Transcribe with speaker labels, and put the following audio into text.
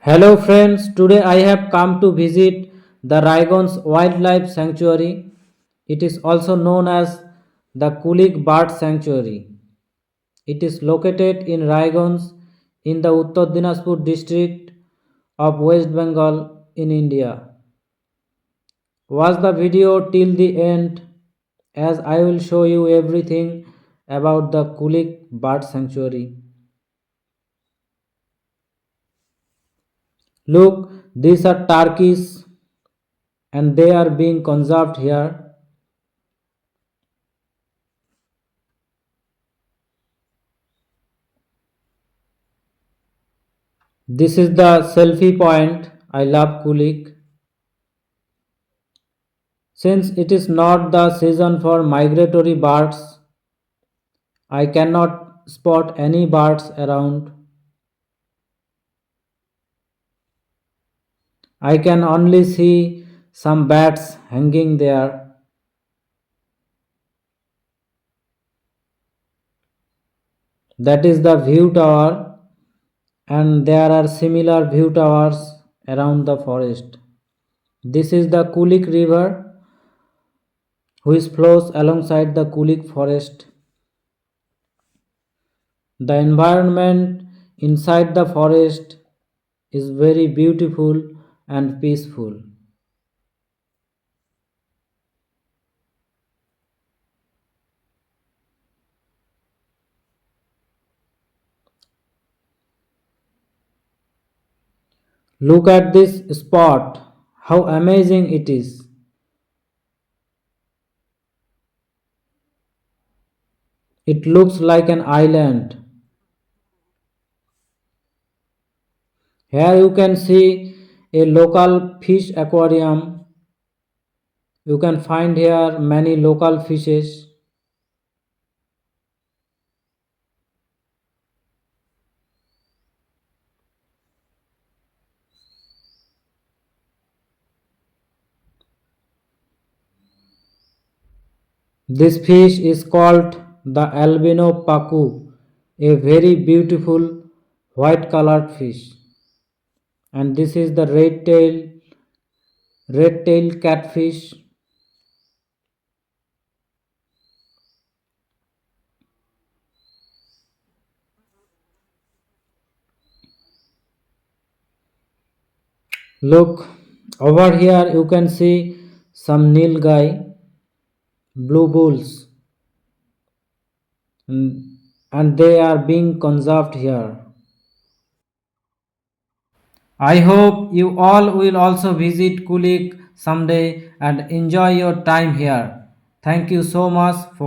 Speaker 1: Hello friends, today I have come to visit the Raiganj Wildlife Sanctuary. It is also known as the Kulik Bird Sanctuary. It is located in Raiganj in the Uttar Dinajpur district of West Bengal in India. Watch the video till the end as I will show you everything about the Kulik Bird Sanctuary. Look, these are turkeys and they are being conserved here. This is the selfie point. I love Kulik. Since it is not the season for migratory birds, I cannot spot any birds around. I can only see some bats hanging there. That is the view tower, and there are similar view towers around the forest. This is the Kulik river which flows alongside the Kulik forest. The environment inside the forest is very beautiful and peaceful. Look at this spot, how amazing it is. It looks like an island. Here you can see a local fish aquarium. You can find here many local fishes. This fish is called the albino pacu, a very beautiful white colored fish. And this is the red tail catfish. Look, over here you can see some nilgai, blue bulls, and, and they are being conserved here. I hope you all will also visit Kulik someday and enjoy your time here. Thank you so much for